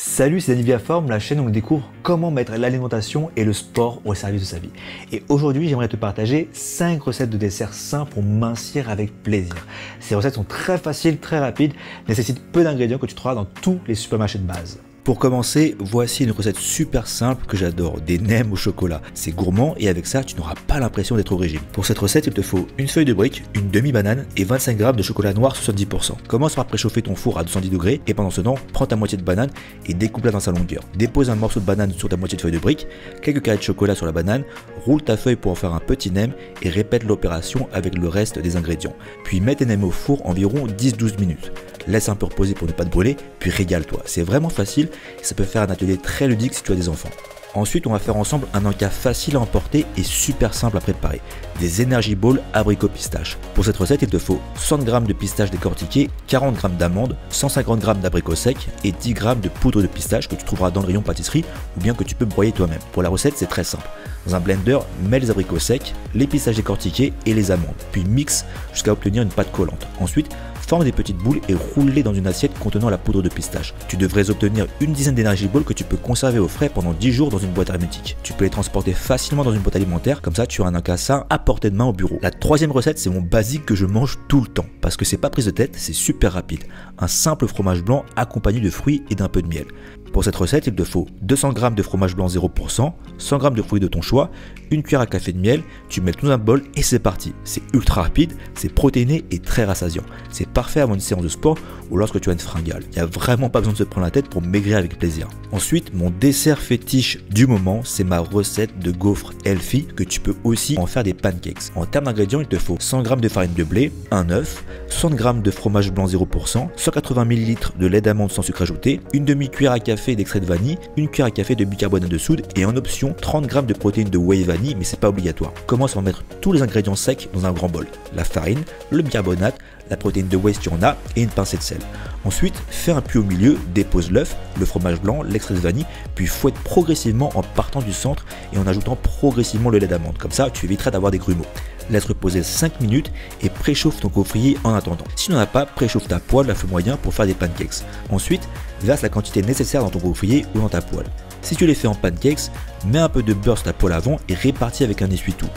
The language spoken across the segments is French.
Salut, c'est Danny Viaform, la chaîne où on découvre comment mettre l'alimentation et le sport au service de sa vie. Et aujourd'hui, j'aimerais te partager 5 recettes de desserts sains pour mincir avec plaisir. Ces recettes sont très faciles, très rapides, nécessitent peu d'ingrédients que tu trouveras dans tous les supermarchés de base. Pour commencer, voici une recette super simple que j'adore, des nems au chocolat. C'est gourmand et avec ça, tu n'auras pas l'impression d'être au régime. Pour cette recette, il te faut une feuille de brique, une demi-banane et 25 g de chocolat noir 70%. Commence par préchauffer ton four à 210 degrés et pendant ce temps, prends ta moitié de banane et découpe-la dans sa longueur. Dépose un morceau de banane sur ta moitié de feuille de brique, quelques carrés de chocolat sur la banane, roule ta feuille pour en faire un petit nem et répète l'opération avec le reste des ingrédients. Puis mets tes nems au four environ 10-12 minutes. Laisse un peu reposer pour ne pas te brûler, puis régale-toi. C'est vraiment facile et ça peut faire un atelier très ludique si tu as des enfants. Ensuite, on va faire ensemble un encas facile à emporter et super simple à préparer. Des Energy Balls abricot pistache. Pour cette recette, il te faut 60 g de pistaches décortiquées, 40 g d'amandes, 150 g d'abricots secs et 10 g de poudre de pistache que tu trouveras dans le rayon pâtisserie ou bien que tu peux broyer toi-même. Pour la recette, c'est très simple. Dans un blender, mets les abricots secs, les pistaches décortiquées et les amandes. Puis mixe jusqu'à obtenir une pâte collante. Ensuite, forme des petites boules et roule-les dans une assiette contenant la poudre de pistache. Tu devrais obtenir une dizaine d'Energy Balls que tu peux conserver au frais pendant 10 jours dans une boîte hermétique. Tu peux les transporter facilement dans une boîte alimentaire, comme ça tu auras un encas sain à portée de main au bureau. La troisième recette, c'est mon basique que je mange tout le temps, parce que c'est pas prise de tête, c'est super rapide. Un simple fromage blanc accompagné de fruits et d'un peu de miel. Pour cette recette, il te faut 200 g de fromage blanc 0%, 100 g de fruits de ton choix, une cuillère à café de miel, tu mets tout dans un bol et c'est parti. C'est ultra rapide, c'est protéiné et très rassasiant. C'est parfait avant une séance de sport ou lorsque tu as une fringale. Il n'y a vraiment pas besoin de se prendre la tête pour maigrir avec plaisir. Ensuite, mon dessert fétiche du moment, c'est ma recette de gaufres healthy que tu peux aussi en faire des pancakes. En termes d'ingrédients, il te faut 100 g de farine de blé, un œuf, 60 g de fromage blanc 0%, 180 ml de lait d'amande sans sucre ajouté, une demi-cuillère à café d'extrait de vanille, une cuillère à café de bicarbonate de soude et en option 30 g de protéines de whey vanille, mais c'est pas obligatoire. Commence par mettre tous les ingrédients secs dans un grand bol. La farine, le bicarbonate, la protéine de whey si tu en as et une pincée de sel. Ensuite, fais un puits au milieu, dépose l'œuf, le fromage blanc, l'extrait de vanille, puis fouette progressivement en partant du centre et en ajoutant progressivement le lait d'amande. Comme ça, tu éviteras d'avoir des grumeaux. Laisse reposer 5 minutes et préchauffe ton gaufrier en attendant. Si tu n'en as pas, préchauffe ta poêle à feu moyen pour faire des pancakes. Ensuite, verse la quantité nécessaire dans ton gaufrier ou dans ta poêle. Si tu les fais en pancakes, mets un peu de beurre sur ta poêle avant et répartis avec un essuie-tout.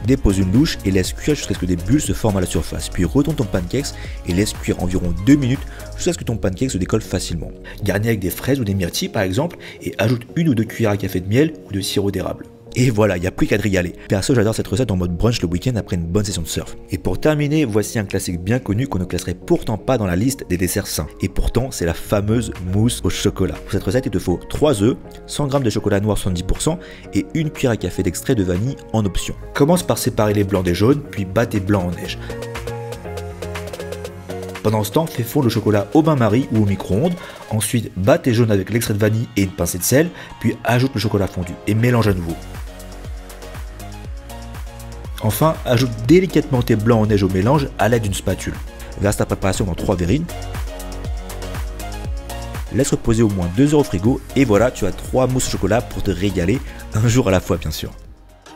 Dépose une louche et laisse cuire jusqu'à ce que des bulles se forment à la surface. Puis retourne ton pancakes et laisse cuire environ 2 minutes jusqu'à ce que ton pancake se décolle facilement. Garnis avec des fraises ou des myrtilles par exemple et ajoute 1 ou 2 cuillères à café de miel ou de sirop d'érable. Et voilà, il n'y a plus qu'à te régaler. Perso, j'adore cette recette en mode brunch le week-end après une bonne session de surf. Et pour terminer, voici un classique bien connu qu'on ne classerait pourtant pas dans la liste des desserts sains. Et pourtant, c'est la fameuse mousse au chocolat. Pour cette recette, il te faut 3 œufs, 100 g de chocolat noir 70% et une cuillère à café d'extrait de vanille en option. Commence par séparer les blancs des jaunes, puis bats tes blancs en neige. Pendant ce temps, fais fondre le chocolat au bain-marie ou au micro-ondes. Ensuite, bats tes jaunes avec l'extrait de vanille et une pincée de sel, puis ajoute le chocolat fondu et mélange à nouveau. Enfin, ajoute délicatement tes blancs en neige au mélange à l'aide d'une spatule. Verse ta préparation dans 3 verrines. Laisse reposer au moins 2 heures au frigo et voilà, tu as 3 mousses au chocolat pour te régaler, un jour à la fois bien sûr.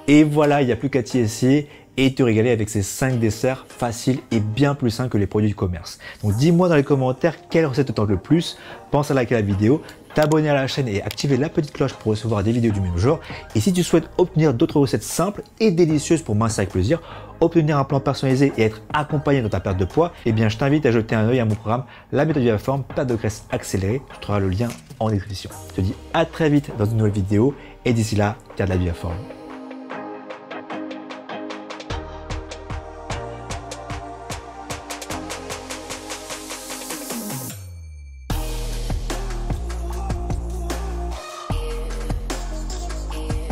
Et voilà, il n'y a plus qu'à t'y essayer et te régaler avec ces 5 desserts faciles et bien plus sains que les produits du commerce. Donc dis-moi dans les commentaires quelle recette te tente le plus, pense à liker la vidéo, t'abonner à la chaîne et activer la petite cloche pour recevoir des vidéos du même genre. Et si tu souhaites obtenir d'autres recettes simples et délicieuses pour mincir avec plaisir, obtenir un plan personnalisé et être accompagné dans ta perte de poids, eh bien je t'invite à jeter un œil à mon programme La méthode Viaform, perte de graisse accélérée. Tu trouveras le lien en description. Je te dis à très vite dans une nouvelle vidéo et d'ici là, garde la Viaform.